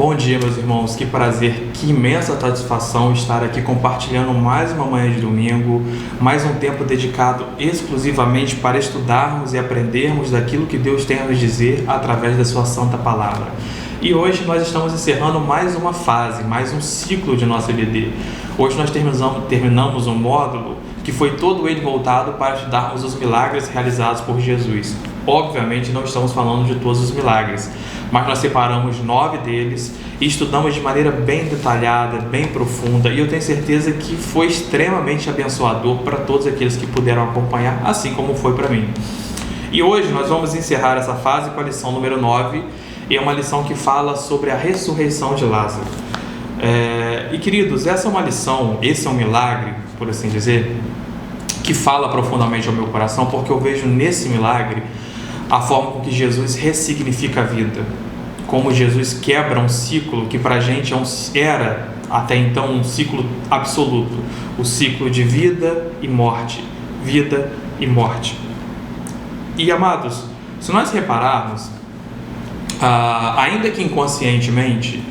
Bom dia, meus irmãos, que prazer, que imensa satisfação estar aqui compartilhando mais uma manhã de domingo, mais um tempo dedicado exclusivamente para estudarmos e aprendermos daquilo que Deus tem a nos dizer através da sua santa palavra. E hoje nós estamos encerrando mais uma fase, mais um ciclo de nosso EBD. Hoje nós terminamos um módulo que foi todo ele voltado para estudarmos os milagres realizados por Jesus. Obviamente não estamos falando de todos os milagres, mas nós separamos 9 deles e estudamos de maneira bem detalhada, bem profunda, e eu tenho certeza que foi extremamente abençoador para todos aqueles que puderam acompanhar, assim como foi para mim. E hoje nós vamos encerrar essa fase com a lição número 9, e é uma lição que fala sobre a ressurreição de Lázaro. E queridos, essa é uma lição, esse é um milagre, por assim dizer, que fala profundamente ao meu coração, porque eu vejo nesse milagre a forma com que Jesus ressignifica a vida, como Jesus quebra um ciclo que para a gente era até então um ciclo absoluto, o ciclo de vida e morte, vida e morte. E amados, se nós repararmos, ainda que inconscientemente,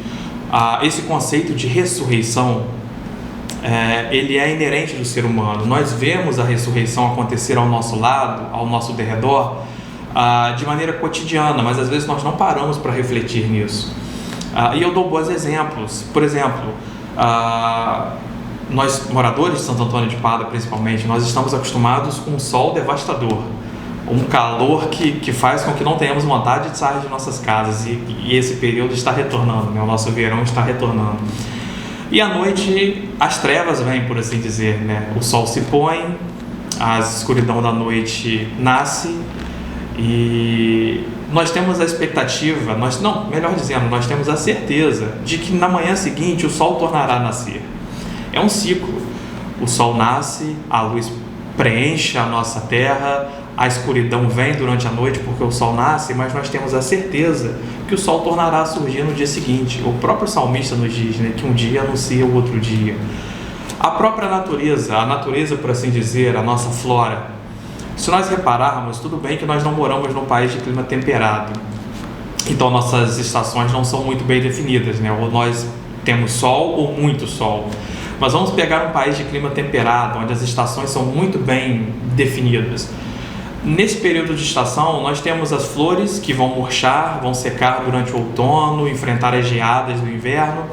esse conceito de ressurreição, ele é inerente do ser humano. Nós vemos a ressurreição acontecer ao nosso lado, ao nosso derredor, de maneira cotidiana, mas às vezes nós não paramos para refletir nisso. E eu dou bons exemplos. Por exemplo, nós moradores de Santo Antônio de Pádua, principalmente, nós estamos acostumados com um sol devastador, um calor que faz com que não tenhamos vontade de sair de nossas casas, e esse período está retornando, né? O nosso verão está retornando. E à noite as trevas vêm, por assim dizer, né? O sol se põe, a escuridão da noite nasce, e nós temos a expectativa, nós temos a certeza de que na manhã seguinte o sol tornará a nascer. É um ciclo. O sol nasce, a luz preenche a nossa terra, a escuridão vem durante a noite porque o sol nasce, mas nós temos a certeza que o sol tornará a surgir no dia seguinte. O próprio salmista nos diz, né, que um dia anuncia o outro dia. A própria natureza, por assim dizer, a nossa flora. Se nós repararmos, tudo bem que nós não moramos num país de clima temperado, então nossas estações não são muito bem definidas, né? Ou nós temos sol ou muito sol. Mas vamos pegar um país de clima temperado, onde as estações são muito bem definidas. Nesse período de estação, nós temos as flores que vão murchar, vão secar durante o outono, enfrentar as geadas do inverno.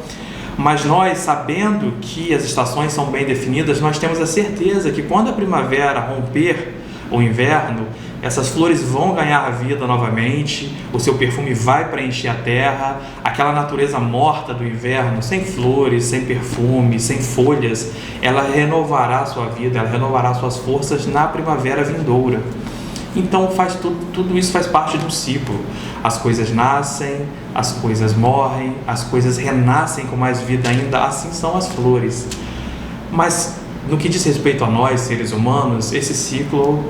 Mas nós, sabendo que as estações são bem definidas, nós temos a certeza que quando a primavera romper o inverno, essas flores vão ganhar vida novamente, o seu perfume vai preencher a terra, aquela natureza morta do inverno, sem flores, sem perfume, sem folhas, ela renovará a sua vida, ela renovará suas forças na primavera vindoura. Então tudo isso faz parte do ciclo. As coisas nascem, as coisas morrem, as coisas renascem com mais vida ainda, assim são as flores. Mas no que diz respeito a nós, seres humanos, esse ciclo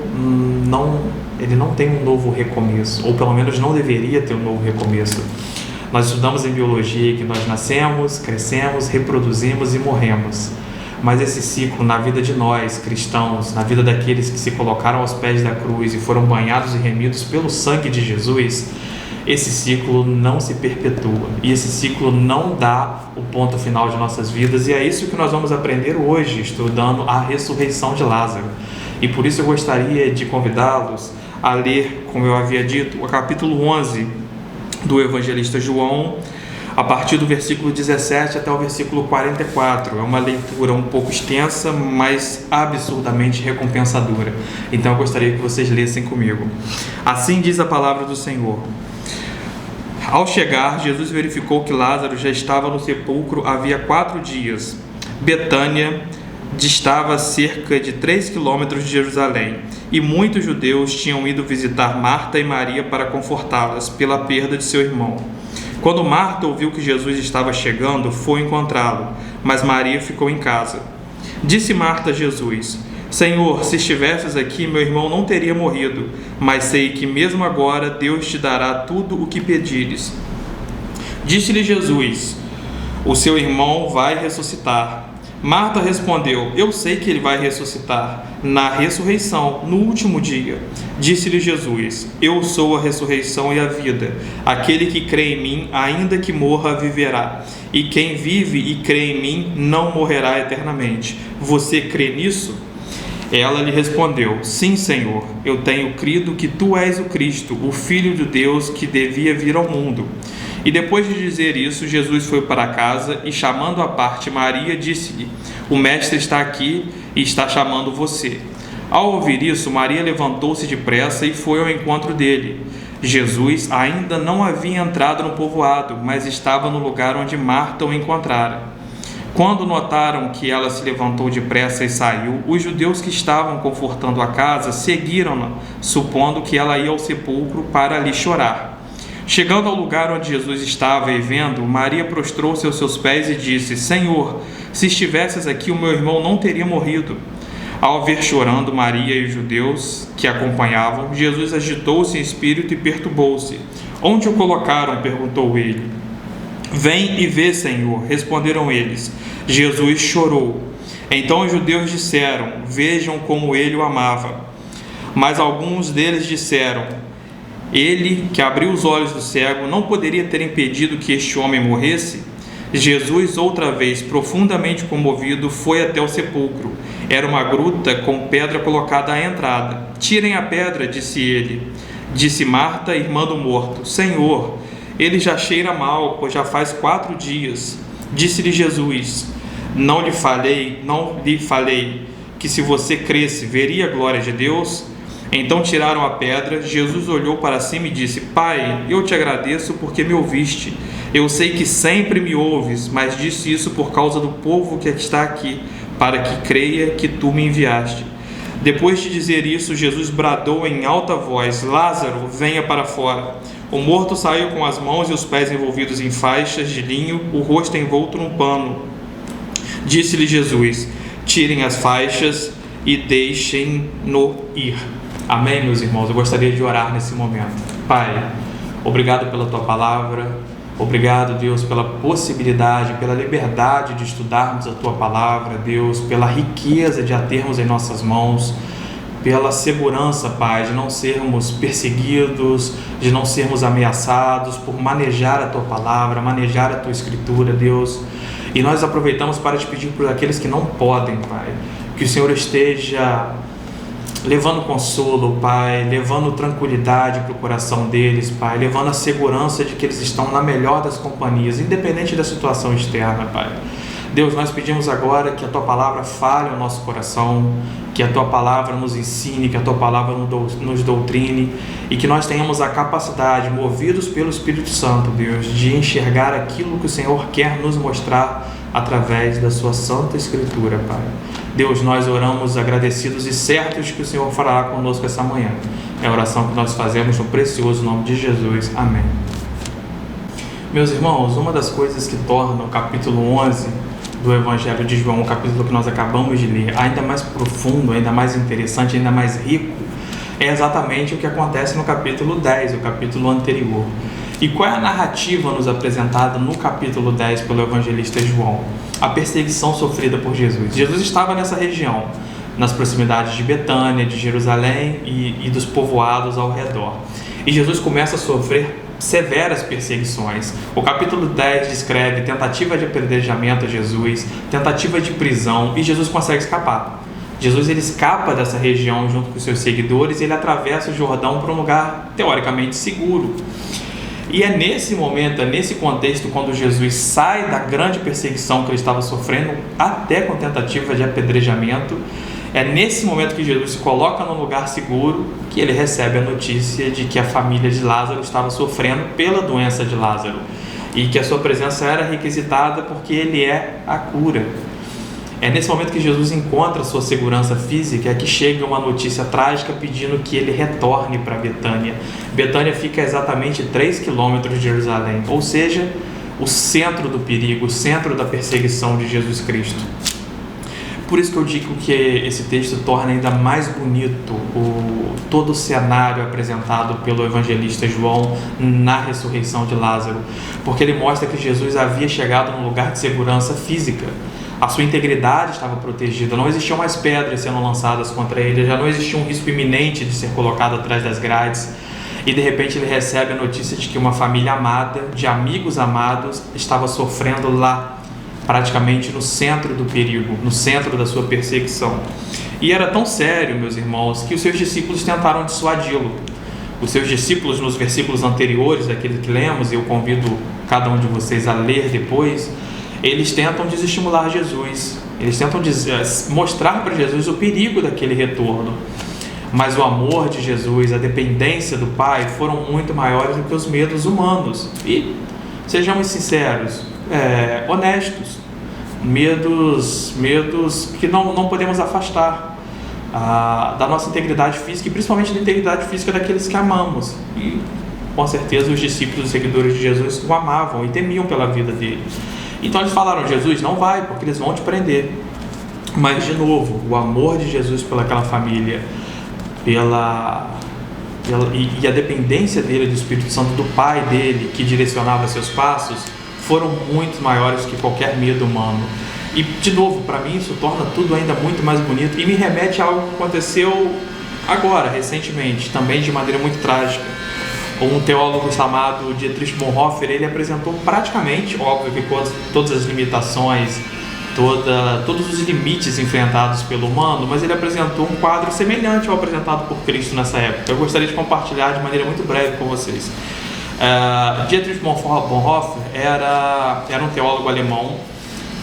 ele não tem um novo recomeço, ou pelo menos não deveria ter um novo recomeço. Nós estudamos em biologia que nós nascemos, crescemos, reproduzimos e morremos. Mas esse ciclo na vida de nós, cristãos, na vida daqueles que se colocaram aos pés da cruz e foram banhados e remidos pelo sangue de Jesus, esse ciclo não se perpetua, e esse ciclo não dá o ponto final de nossas vidas, e é isso que nós vamos aprender hoje, estudando a ressurreição de Lázaro. E por isso eu gostaria de convidá-los a ler, como eu havia dito, o capítulo 11 do evangelista João, a partir do versículo 17 até o versículo 44. É uma leitura um pouco extensa, mas absurdamente recompensadora. Então eu gostaria que vocês lessem comigo. Assim diz a palavra do Senhor. Ao chegar, Jesus verificou que Lázaro já estava no sepulcro havia 4 dias. Betânia distava cerca de 3 quilômetros de Jerusalém, e muitos judeus tinham ido visitar Marta e Maria para confortá-las pela perda de seu irmão. Quando Marta ouviu que Jesus estava chegando, foi encontrá-lo, mas Maria ficou em casa. Disse Marta a Jesus: Senhor, se estivesses aqui, meu irmão não teria morrido, mas sei que mesmo agora Deus te dará tudo o que pedires. Disse-lhe Jesus: O seu irmão vai ressuscitar. Marta respondeu: eu sei que ele vai ressuscitar na ressurreição, no último dia. Disse-lhe Jesus: eu sou a ressurreição e a vida. Aquele que crê em mim, ainda que morra, viverá. E quem vive e crê em mim, não morrerá eternamente. Você crê nisso? Ela lhe respondeu: sim, Senhor, eu tenho crido que tu és o Cristo, o Filho de Deus que devia vir ao mundo. E depois de dizer isso, Jesus foi para casa e, chamando à parte Maria, disse-lhe: o Mestre está aqui e está chamando você. Ao ouvir isso, Maria levantou-se depressa e foi ao encontro dele. Jesus ainda não havia entrado no povoado, mas estava no lugar onde Marta o encontrara. Quando notaram que ela se levantou depressa e saiu, os judeus que estavam confortando a casa seguiram-na, supondo que ela ia ao sepulcro para ali chorar. Chegando ao lugar onde Jesus estava e vendo, Maria prostrou-se aos seus pés e disse: Senhor, se estivesses aqui, o meu irmão não teria morrido. Ao ver chorando Maria e os judeus que a acompanhavam, Jesus agitou-se em espírito e perturbou-se. Onde o colocaram? Perguntou ele. Vem e vê, Senhor, responderam eles. Jesus chorou. Então os judeus disseram: vejam como ele o amava. Mas alguns deles disseram: ele, que abriu os olhos do cego, não poderia ter impedido que este homem morresse? Jesus, outra vez, profundamente comovido, foi até o sepulcro. Era uma gruta com pedra colocada à entrada. Tirem a pedra, disse ele. Disse Marta, irmã do morto: Senhor, ele já cheira mal, pois já faz 4 dias. Disse-lhe Jesus: não lhe falei que se você cresce, veria a glória de Deus? Então tiraram a pedra. Jesus olhou para cima e disse: Pai, eu te agradeço porque me ouviste. Eu sei que sempre me ouves, mas disse isso por causa do povo que está aqui, para que creia que tu me enviaste. Depois de dizer isso, Jesus bradou em alta voz: Lázaro, venha para fora. O morto saiu com as mãos e os pés envolvidos em faixas de linho, o rosto envolto num pano. Disse-lhe Jesus: tirem as faixas e deixem-no ir. Amém, meus irmãos? Eu gostaria de orar nesse momento. Pai, obrigado pela Tua palavra. Obrigado, Deus, pela possibilidade, pela liberdade de estudarmos a Tua palavra, Deus, pela riqueza de a termos em nossas mãos, pela segurança, Pai, de não sermos perseguidos, de não sermos ameaçados, por manejar a Tua palavra, manejar a Tua Escritura, Deus. E nós aproveitamos para te pedir por aqueles que não podem, Pai, que o Senhor esteja levando consolo, Pai, levando tranquilidade para o coração deles, Pai, levando a segurança de que eles estão na melhor das companhias, independente da situação externa, Pai. Deus, nós pedimos agora que a Tua palavra fale ao nosso coração, que a Tua palavra nos ensine, que a Tua palavra nos doutrine e que nós tenhamos a capacidade, movidos pelo Espírito Santo, Deus, de enxergar aquilo que o Senhor quer nos mostrar através da Sua Santa Escritura, Pai. Deus, nós oramos agradecidos e certos que o Senhor fará conosco essa manhã. É a oração que nós fazemos no precioso nome de Jesus. Amém. Meus irmãos, uma das coisas que torna o capítulo 11 do Evangelho de João, o capítulo que nós acabamos de ler, ainda mais profundo, ainda mais interessante, ainda mais rico, é exatamente o que acontece no capítulo 10, o capítulo anterior. E qual é a narrativa nos apresentada no capítulo 10 pelo evangelista João? A perseguição sofrida por Jesus. Jesus estava nessa região, nas proximidades de Betânia, de Jerusalém e dos povoados ao redor. E Jesus começa a sofrer severas perseguições. O capítulo 10 descreve tentativa de apedrejamento a Jesus, tentativa de prisão, e Jesus consegue escapar. Jesus ele escapa dessa região junto com seus seguidores e ele atravessa o Jordão para um lugar teoricamente seguro. E é nesse momento, é nesse contexto, quando Jesus sai da grande perseguição que ele estava sofrendo, até com tentativa de apedrejamento, é nesse momento que Jesus se coloca num lugar seguro que ele recebe a notícia de que a família de Lázaro estava sofrendo pela doença de Lázaro e que a sua presença era requisitada porque ele é a cura. É nesse momento que Jesus encontra a sua segurança física que chega uma notícia trágica pedindo que ele retorne para Betânia. Betânia fica a exatamente 3 quilômetros de Jerusalém, ou seja, o centro do perigo, o centro da perseguição de Jesus Cristo. Por isso que eu digo que esse texto torna ainda mais bonito todo o cenário apresentado pelo evangelista João na ressurreição de Lázaro, porque ele mostra que Jesus havia chegado num lugar de segurança física. a sua integridade estava protegida, não existiam mais pedras sendo lançadas contra ele, já não existia um risco iminente de ser colocado atrás das grades. E de repente ele recebe a notícia de que uma família amada, de amigos amados, estava sofrendo lá, praticamente no centro do perigo, no centro da sua perseguição. E era tão sério, meus irmãos, que os seus discípulos tentaram dissuadi-lo. Os seus discípulos, nos versículos anteriores, daquele que lemos, e eu convido cada um de vocês a ler depois, eles tentam desestimular Jesus, eles tentam mostrar para Jesus o perigo daquele retorno. Mas o amor de Jesus, a dependência do Pai, foram muito maiores do que os medos humanos. E, sejamos sinceros, honestos, medos que não podemos afastar da nossa integridade física, e principalmente da integridade física daqueles que amamos. E, com certeza, os discípulos e seguidores de Jesus o amavam e temiam pela vida dele. Então eles falaram: Jesus, não vai, porque eles vão te prender. Mas, de novo, o amor de Jesus pelaquela família, e a dependência dele do Espírito Santo, do Pai dele, que direcionava seus passos, foram muito maiores que qualquer medo humano. E, de novo, para mim isso torna tudo ainda muito mais bonito e me remete a algo que aconteceu agora, recentemente, também de maneira muito trágica. Um teólogo chamado Dietrich Bonhoeffer, ele apresentou praticamente, óbvio que com todas as limitações, todos os limites enfrentados pelo humano, mas ele apresentou um quadro semelhante ao apresentado por Cristo nessa época. Eu gostaria de compartilhar de maneira muito breve com vocês. Dietrich Bonhoeffer era um teólogo alemão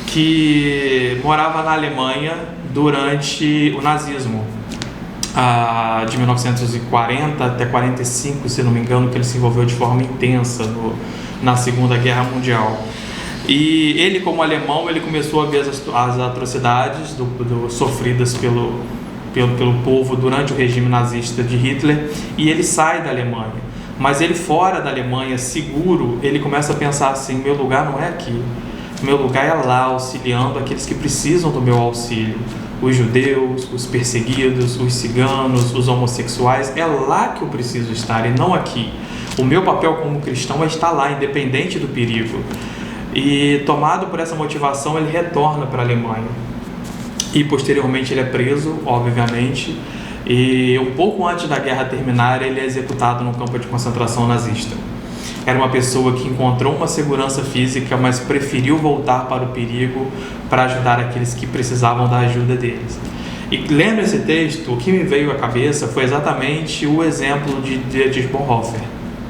que morava na Alemanha durante o nazismo, de 1940 até 45, se não me engano, que ele se envolveu de forma intensa na Segunda Guerra Mundial. E ele, como alemão, ele começou a ver as atrocidades sofridas pelo povo durante o regime nazista de Hitler, e ele sai da Alemanha. Mas ele, fora da Alemanha, seguro, ele começa a pensar assim: meu lugar não é aqui, meu lugar é lá, auxiliando aqueles que precisam do meu auxílio. Os judeus, os perseguidos, os ciganos, os homossexuais, é lá que eu preciso estar e não aqui. O meu papel como cristão é estar lá, independente do perigo. E, tomado por essa motivação, ele retorna para a Alemanha. E posteriormente ele é preso, obviamente, e um pouco antes da guerra terminar, ele é executado num campo de concentração nazista. Era uma pessoa que encontrou uma segurança física, mas preferiu voltar para o perigo para ajudar aqueles que precisavam da ajuda deles. E, lendo esse texto, o que me veio à cabeça foi exatamente o exemplo de Dietrich Bonhoeffer,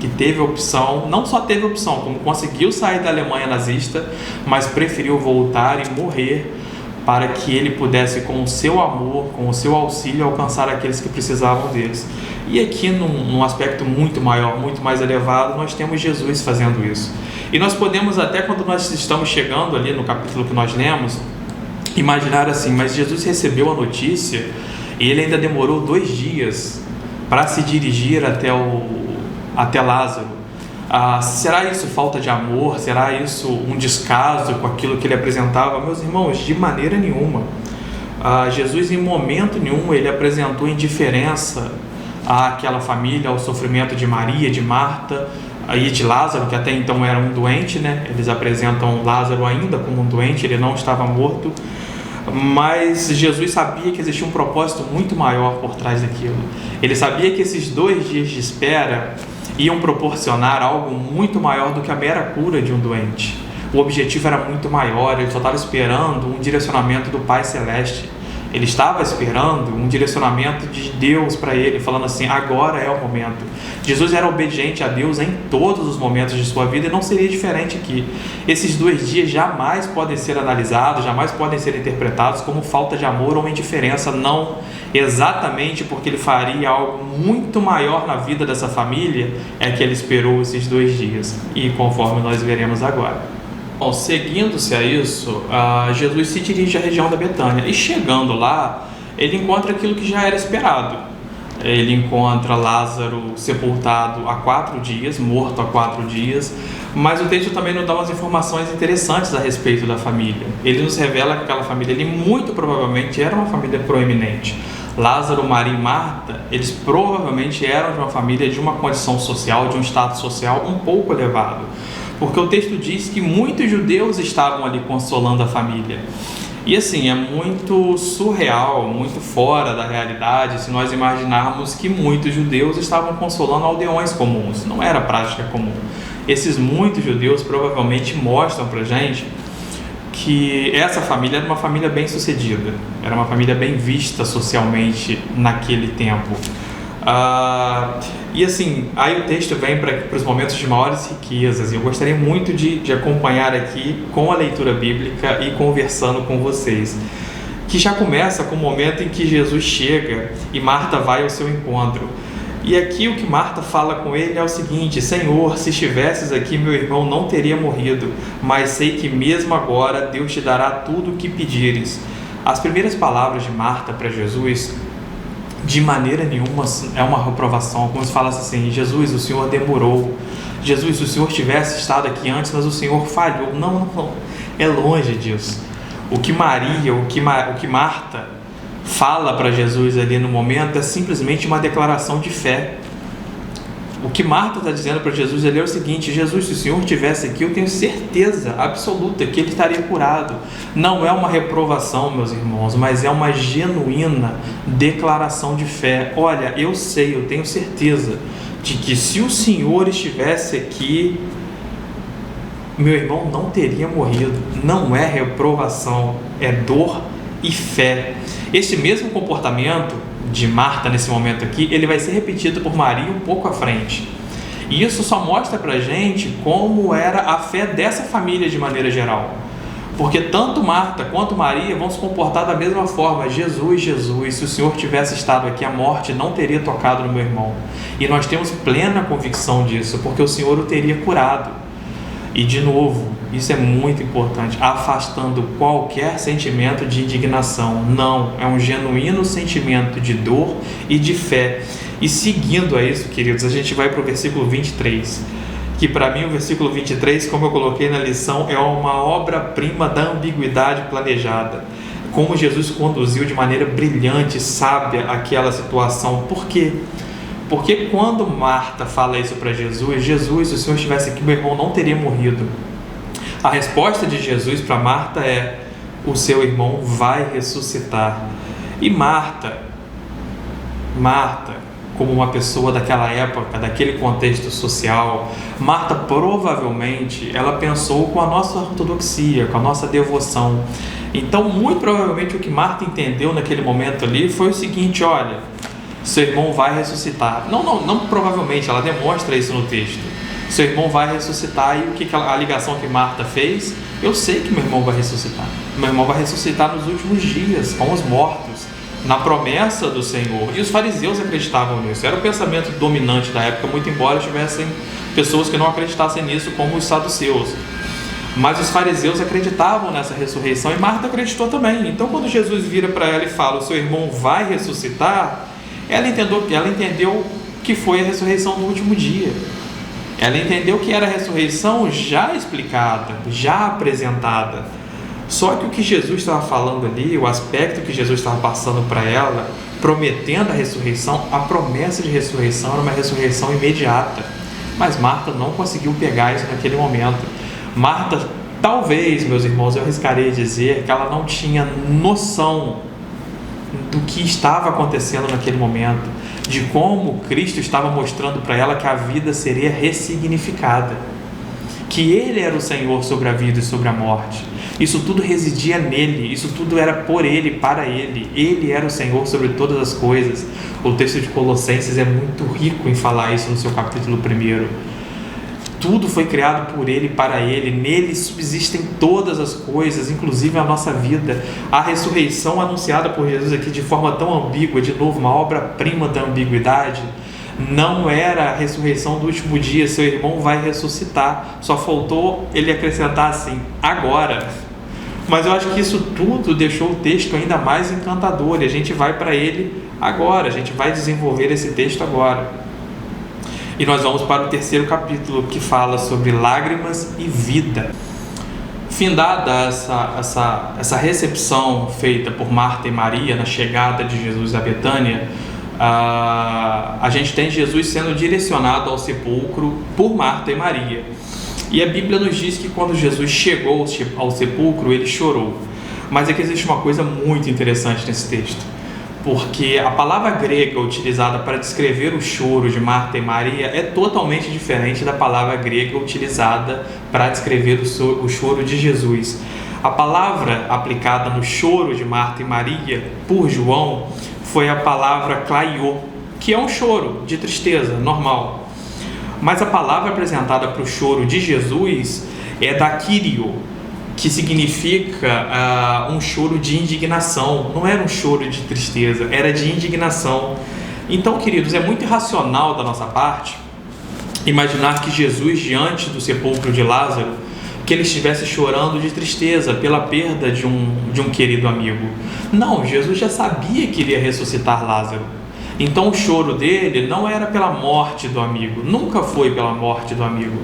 que teve opção, não só teve opção, como conseguiu sair da Alemanha nazista, mas preferiu voltar e morrer para que ele pudesse, com o seu amor, com o seu auxílio, alcançar aqueles que precisavam deles. E aqui, num aspecto muito maior, muito mais elevado, nós temos Jesus fazendo isso. E nós podemos, até quando nós estamos chegando ali no capítulo que nós lemos, imaginar assim: mas Jesus recebeu a notícia e ele ainda demorou 2 dias para se dirigir até Lázaro. Será isso falta de amor? Será isso um descaso com aquilo que ele apresentava? Meus irmãos, de maneira nenhuma. Jesus, em momento nenhum, ele apresentou indiferença àquela família, ao sofrimento de Maria, de Marta e de Lázaro, que até então era um doente, né? Eles apresentam Lázaro ainda como um doente, ele não estava morto. Mas Jesus sabia que existia um propósito muito maior por trás daquilo. Ele sabia que esses 2 dias de espera iam proporcionar algo muito maior do que a mera cura de um doente. O objetivo era muito maior, ele só estava esperando um direcionamento do Pai Celeste. Ele estava esperando um direcionamento de Deus para ele, falando assim: agora é o momento. Jesus era obediente a Deus em todos os momentos de sua vida e não seria diferente aqui. Esses 2 dias jamais podem ser analisados, jamais podem ser interpretados como falta de amor ou indiferença, não. Exatamente porque ele faria algo muito maior na vida dessa família, é que ele esperou esses 2 dias. E conforme nós veremos agora. Bom, seguindo-se a isso, Jesus se dirige à região da Betânia e, chegando lá, ele encontra aquilo que já era esperado. Ele encontra Lázaro sepultado há 4 dias, morto há 4 dias, mas o texto também nos dá umas informações interessantes a respeito da família. Ele nos revela que aquela família ali muito provavelmente era uma família proeminente. Lázaro, Maria e Marta, eles provavelmente eram de uma família de uma condição social, de um status social um pouco elevado. Porque o texto diz que muitos judeus estavam ali consolando a família. E assim, é muito surreal, muito fora da realidade se nós imaginarmos que muitos judeus estavam consolando aldeões comuns. Não era prática comum. Esses muitos judeus provavelmente mostram pra gente que essa família era uma família bem sucedida, era uma família bem vista socialmente naquele tempo. E assim, aí o texto vem para os momentos de maiores riquezas, e eu gostaria muito de acompanhar aqui com a leitura bíblica e conversando com vocês, que já começa com o momento em que Jesus chega e Marta vai ao seu encontro. E aqui o que Marta fala com ele é o seguinte: Senhor, se estivesses aqui, meu irmão não teria morrido, mas sei que mesmo agora Deus te dará tudo o que pedires. As primeiras palavras de Marta para Jesus, de maneira nenhuma é uma reprovação, como se falasse assim: Jesus, o Senhor demorou, Jesus, se o Senhor tivesse estado aqui antes, mas o Senhor falhou. Não, é longe disso. O que Marta fala para Jesus ali no momento é simplesmente uma declaração de fé. O que Marta está dizendo para Jesus ali é o seguinte: Jesus, se o Senhor estivesse aqui, eu tenho certeza absoluta que ele estaria curado. Não é uma reprovação, meus irmãos, mas é uma genuína declaração de fé. Olha, eu sei, eu tenho certeza de que se o Senhor estivesse aqui, meu irmão não teria morrido. Não é reprovação, é dor e fé. Esse mesmo comportamento de Marta nesse momento aqui, ele vai ser repetido por Maria um pouco à frente. E isso só mostra pra gente como era a fé dessa família de maneira geral. Porque tanto Marta quanto Maria vão se comportar da mesma forma. Jesus, se o Senhor tivesse estado aqui, a morte não teria tocado no meu irmão. E nós temos plena convicção disso, porque o Senhor o teria curado. E de novo, isso é muito importante, afastando qualquer sentimento de indignação. Não, é um genuíno sentimento de dor e de fé. E seguindo a isso, queridos, a gente vai para o versículo 23, que para mim o versículo 23, como eu coloquei na lição, é uma obra-prima da ambiguidade planejada. Como Jesus conduziu de maneira brilhante, sábia, aquela situação. Por quê? Porque quando Marta fala isso para Jesus, Jesus, se o Senhor estivesse aqui, meu irmão não teria morrido. A resposta de Jesus para Marta é: o seu irmão vai ressuscitar. E Marta, como uma pessoa daquela época, daquele contexto social, Marta provavelmente, ela pensou com a nossa ortodoxia, com a nossa devoção. Então, muito provavelmente o que Marta entendeu naquele momento ali foi o seguinte: olha, seu irmão vai ressuscitar. Não provavelmente, ela demonstra isso no texto. Seu irmão vai ressuscitar. E o que a ligação que Marta fez? Eu sei que meu irmão vai ressuscitar. Meu irmão vai ressuscitar nos últimos dias, com os mortos, na promessa do Senhor. E os fariseus acreditavam nisso. Era o pensamento dominante da época, muito embora tivessem pessoas que não acreditassem nisso, como os saduceus. Mas os fariseus acreditavam nessa ressurreição, e Marta acreditou também. Então, quando Jesus vira para ela e fala: o seu irmão vai ressuscitar, ela entendeu que foi a ressurreição do último dia. Ela entendeu que era a ressurreição já explicada, já apresentada. Só que o que Jesus estava falando ali, o aspecto que Jesus estava passando para ela, prometendo a ressurreição, a promessa de ressurreição era uma ressurreição imediata. Mas Marta não conseguiu pegar isso naquele momento. Marta, talvez, meus irmãos, eu arriscaria dizer que ela não tinha noção do que estava acontecendo naquele momento, de como Cristo estava mostrando para ela que a vida seria ressignificada, que Ele era o Senhor sobre a vida e sobre a morte. Isso tudo residia nele, isso tudo era por Ele, para Ele. Ele era o Senhor sobre todas as coisas. O texto de Colossenses é muito rico em falar isso no seu capítulo 1. Tudo foi criado por Ele e para Ele. Nele subsistem todas as coisas, inclusive a nossa vida. A ressurreição anunciada por Jesus aqui de forma tão ambígua, de novo, uma obra-prima da ambiguidade, não era a ressurreição do último dia: seu irmão vai ressuscitar. Só faltou ele acrescentar assim: agora. Mas eu acho que isso tudo deixou o texto ainda mais encantador, e a gente vai para ele agora, a gente vai desenvolver esse texto agora. E nós vamos para o terceiro capítulo, que fala sobre lágrimas e vida. Findada essa recepção feita por Marta e Maria na chegada de Jesus a Betânia, a gente tem Jesus sendo direcionado ao sepulcro por Marta e Maria. E a Bíblia nos diz que quando Jesus chegou ao sepulcro, ele chorou. Mas é que existe uma coisa muito interessante nesse texto, porque a palavra grega utilizada para descrever o choro de Marta e Maria é totalmente diferente da palavra grega utilizada para descrever o choro de Jesus. A palavra aplicada no choro de Marta e Maria por João foi a palavra klaiô, que é um choro de tristeza normal. Mas a palavra apresentada para o choro de Jesus é daquírio, que significa um choro de indignação. Não era um choro de tristeza, era de indignação. Então, queridos, é muito irracional da nossa parte imaginar que Jesus, diante do sepulcro de Lázaro, que ele estivesse chorando de tristeza pela perda de um querido amigo. Não, Jesus já sabia que iria ressuscitar Lázaro. Então o choro dele não era pela morte do amigo, nunca foi pela morte do amigo.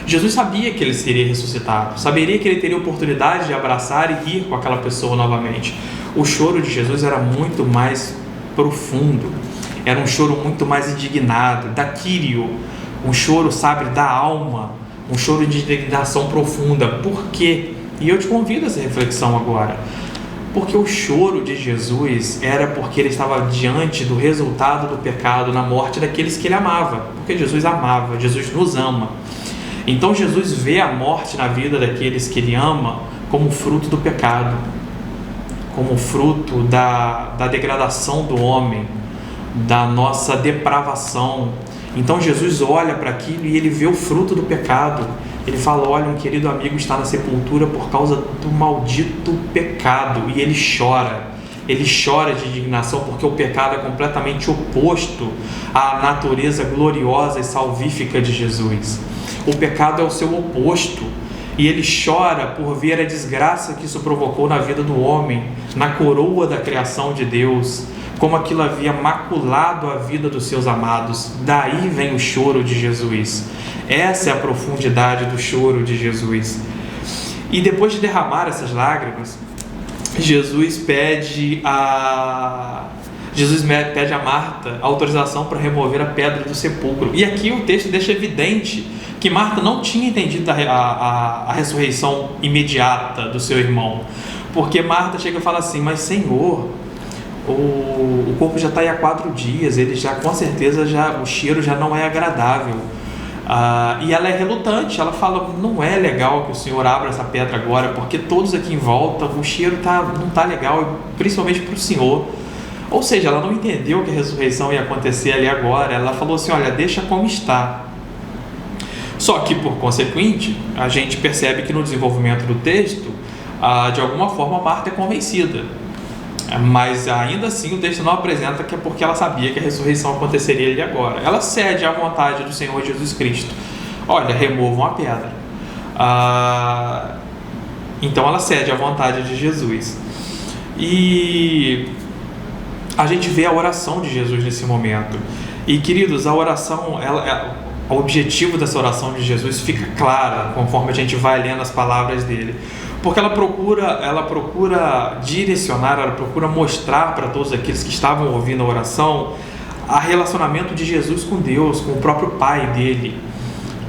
Jesus sabia que ele seria ressuscitado, saberia que ele teria oportunidade de abraçar e rir com aquela pessoa novamente. O choro de Jesus era muito mais profundo, era um choro muito mais indignado, daquírio, um choro, sabe, da alma, um choro de indignação profunda. Por quê? E eu te convido a essa reflexão agora. Porque o choro de Jesus era porque ele estava diante do resultado do pecado na morte daqueles que ele amava. Porque Jesus amava, Jesus nos ama. Então Jesus vê a morte na vida daqueles que ele ama como fruto do pecado, como fruto da degradação do homem, da nossa depravação. Então Jesus olha para aquilo e ele vê o fruto do pecado. Ele fala: olha, um querido amigo está na sepultura por causa do maldito pecado. E ele chora de indignação, porque o pecado é completamente oposto à natureza gloriosa e salvífica de Jesus. O pecado é o seu oposto, e ele chora por ver a desgraça que isso provocou na vida do homem, na coroa da criação de Deus, como aquilo havia maculado a vida dos seus amados. Daí vem o choro de Jesus. Essa é a profundidade do choro de Jesus. E depois de derramar essas lágrimas, Jesus pede a Marta autorização para remover a pedra do sepulcro. E aqui o texto deixa evidente que Marta não tinha entendido a ressurreição imediata do seu irmão. Porque Marta chega e fala assim: mas Senhor, o corpo já está aí há 4 dias, ele já, com certeza, o cheiro já não é agradável. E ela é relutante, ela fala: não é legal que o Senhor abra essa pedra agora, porque todos aqui em volta, o cheiro não está legal, principalmente para o Senhor. Ou seja, ela não entendeu que a ressurreição ia acontecer ali agora. Ela falou assim: olha, deixa como está. Só que, por consequente, a gente percebe que no desenvolvimento do texto, de alguma forma, Marta é convencida. Mas ainda assim o texto não apresenta que é porque ela sabia que a ressurreição aconteceria ali agora. Ela cede à vontade do Senhor Jesus Cristo. Olha, removam a pedra. Então ela cede à vontade de Jesus. E a gente vê a oração de Jesus nesse momento. E, queridos, a oração, o objetivo dessa oração de Jesus fica claro conforme a gente vai lendo as palavras dele. Porque ela procura direcionar, ela procura mostrar para todos aqueles que estavam ouvindo a oração o relacionamento de Jesus com Deus, com o próprio Pai dele,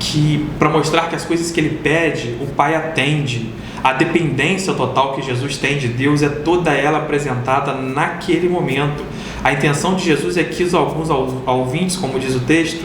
que para mostrar que as coisas que ele pede, o Pai atende. A dependência total que Jesus tem de Deus é toda ela apresentada naquele momento. A intenção de Jesus é que alguns ouvintes, como diz o texto,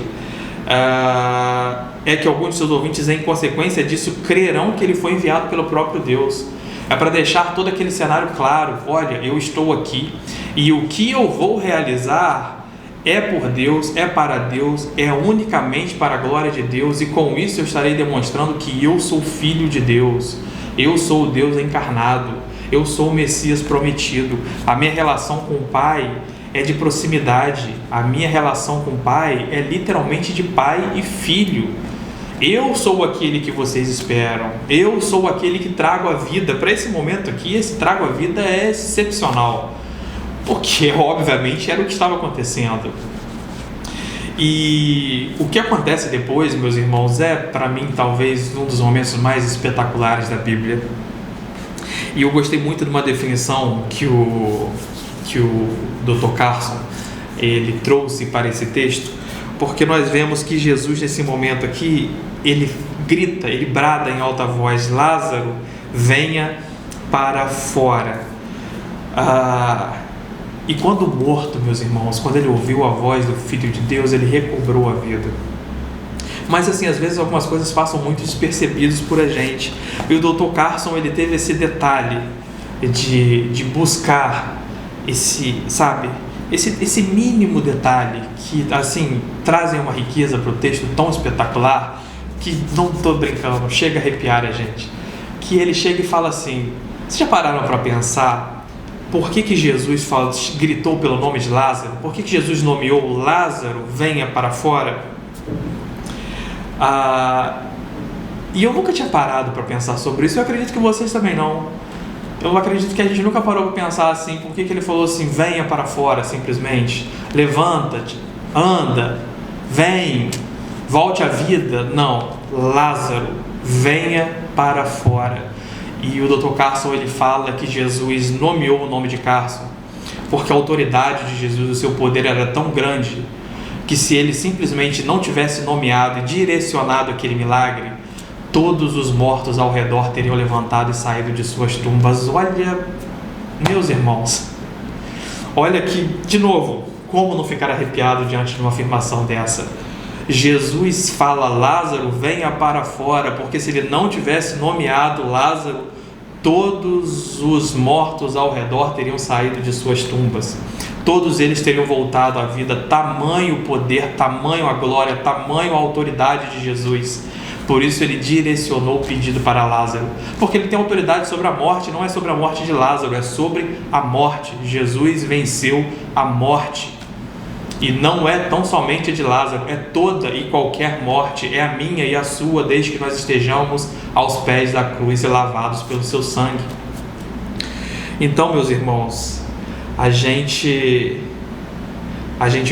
é que alguns de seus ouvintes, em consequência disso, crerão que ele foi enviado pelo próprio Deus. É para deixar todo aquele cenário claro: olha, eu estou aqui e o que eu vou realizar é por Deus, é para Deus, é unicamente para a glória de Deus, e com isso eu estarei demonstrando que eu sou filho de Deus, eu sou o Deus encarnado, eu sou o Messias prometido. A minha relação com o Pai é de proximidade, a minha relação com o Pai é literalmente de pai e filho. Eu sou aquele que vocês esperam, eu sou aquele que trago a vida. Para esse momento aqui, esse trago a vida é excepcional, porque obviamente era o que estava acontecendo. E o que acontece depois, meus irmãos, é para mim talvez um dos momentos mais espetaculares da Bíblia. E eu gostei muito de uma definição que o Dr. Carson ele trouxe para esse texto, porque nós vemos que Jesus, nesse momento aqui, ele grita, ele brada em alta voz: Lázaro, venha para fora. E quando morto, meus irmãos, quando ele ouviu a voz do Filho de Deus, ele recobrou a vida. Mas assim, às vezes algumas coisas passam muito despercebidas por a gente. E o Dr. Carson, ele teve esse detalhe de buscar esse mínimo detalhe que, assim, trazem uma riqueza para o texto tão espetacular que, não estou brincando, chega a arrepiar a gente. Que ele chega e fala assim: vocês já pararam para pensar por que Jesus gritou pelo nome de Lázaro? Por que Jesus nomeou Lázaro, venha para fora? E eu nunca tinha parado para pensar sobre isso. Eu acredito que vocês também não. Eu acredito que a gente nunca parou para pensar assim, por que ele falou assim, venha para fora, simplesmente, levanta-te, anda, vem, volte à vida. Não, Lázaro, venha para fora. E o Dr. Carson, ele fala que Jesus nomeou o nome de Carson porque a autoridade de Jesus, o seu poder era tão grande que se ele simplesmente não tivesse nomeado e direcionado aquele milagre, todos os mortos ao redor teriam levantado e saído de suas tumbas. Olha, meus irmãos, olha que, de novo, como não ficar arrepiado diante de uma afirmação dessa? Jesus fala, Lázaro, venha para fora, porque se ele não tivesse nomeado Lázaro, todos os mortos ao redor teriam saído de suas tumbas. Todos eles teriam voltado à vida. Tamanho poder, tamanho a glória, tamanho a autoridade de Jesus. Por isso ele direcionou o pedido para Lázaro, porque ele tem autoridade sobre a morte. Não é sobre a morte de Lázaro, é sobre a morte. Jesus venceu a morte. E não é tão somente de Lázaro, é toda e qualquer morte, é a minha e a sua, desde que nós estejamos aos pés da cruz e lavados pelo seu sangue. Então, meus irmãos, a gente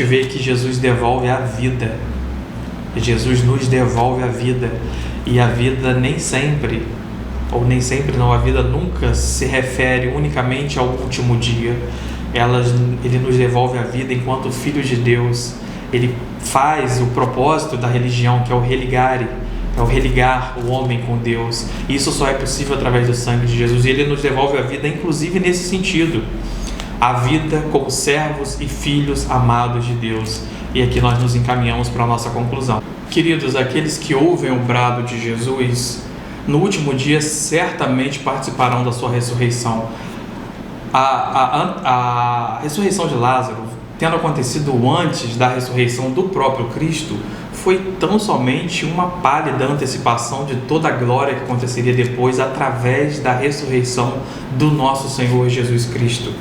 vê que Jesus devolve a vida. Jesus nos devolve a vida. E a vida nem sempre, ou nem sempre não, a vida nunca se refere unicamente ao último dia. Ele nos devolve a vida enquanto filhos de Deus. Ele faz o propósito da religião, que é o religar o homem com Deus. Isso só é possível através do sangue de Jesus. E ele nos devolve a vida, inclusive nesse sentido, a vida como servos e filhos amados de Deus. E aqui nós nos encaminhamos para a nossa conclusão. Queridos, aqueles que ouvem o brado de Jesus, no último dia certamente participarão da sua ressurreição. A ressurreição de Lázaro, tendo acontecido antes da ressurreição do próprio Cristo, foi tão somente uma pálida antecipação de toda a glória que aconteceria depois através da ressurreição do nosso Senhor Jesus Cristo.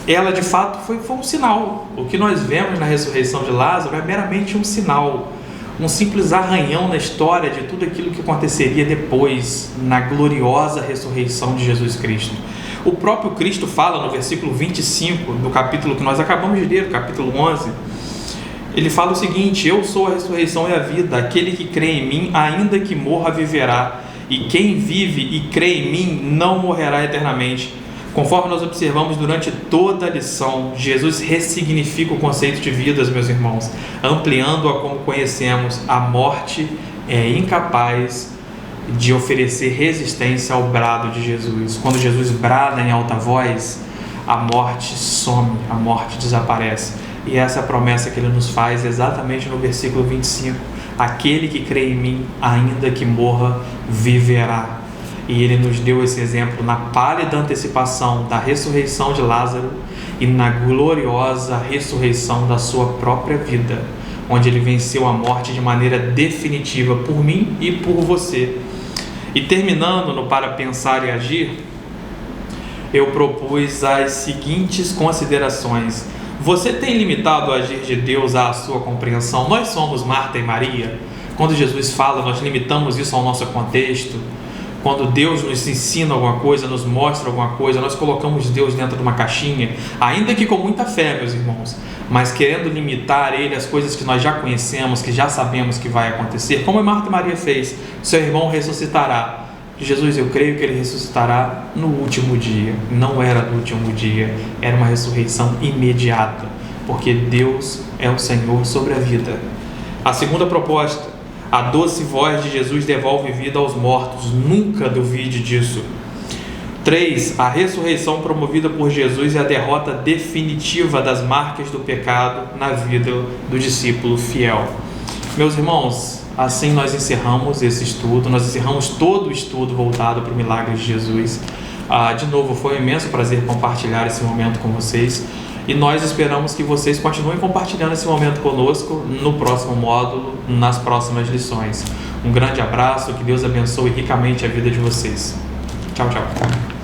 Ela de fato foi um sinal. O que nós vemos na ressurreição de Lázaro é meramente um sinal, um simples arranhão na história de tudo aquilo que aconteceria depois, na gloriosa ressurreição de Jesus Cristo. O próprio Cristo fala no versículo 25 do capítulo que nós acabamos de ler, capítulo 11, ele fala o seguinte: eu sou a ressurreição e a vida, aquele que crê em mim, ainda que morra, viverá, e quem vive e crê em mim não morrerá eternamente. Conforme nós observamos durante toda a lição, Jesus ressignifica o conceito de vidas, meus irmãos, ampliando-a como conhecemos. A morte é incapaz de oferecer resistência ao brado de Jesus. Quando Jesus brada em alta voz, a morte some, a morte desaparece. E essa é a promessa que ele nos faz exatamente no versículo 25. Aquele que crê em mim, ainda que morra, viverá. E ele nos deu esse exemplo na pálida antecipação da ressurreição de Lázaro e na gloriosa ressurreição da sua própria vida, onde ele venceu a morte de maneira definitiva por mim e por você. E terminando no Para Pensar e Agir, eu propus as seguintes considerações. Você tem limitado o agir de Deus à sua compreensão? Nós somos Marta e Maria. Quando Jesus fala, nós limitamos isso ao nosso contexto. Quando Deus nos ensina alguma coisa, nos mostra alguma coisa, nós colocamos Deus dentro de uma caixinha, ainda que com muita fé, meus irmãos, mas querendo limitar Ele às coisas que nós já conhecemos, que já sabemos que vai acontecer, como a Marta e Maria fez. Seu irmão ressuscitará. Jesus, eu creio que ele ressuscitará no último dia. Não era no último dia, era uma ressurreição imediata, porque Deus é o Senhor sobre a vida. A segunda proposta: A doce voz de Jesus devolve vida aos mortos. Nunca duvide disso. 3. A ressurreição promovida por Jesus é a derrota definitiva das marcas do pecado na vida do discípulo fiel. Meus irmãos, assim nós encerramos esse estudo, nós encerramos todo o estudo voltado para o milagre de Jesus. De novo, foi um imenso prazer compartilhar esse momento com vocês e nós esperamos que vocês continuem compartilhando esse momento conosco no próximo módulo, nas próximas lições. Um grande abraço, que Deus abençoe ricamente a vida de vocês. Tchau, tchau.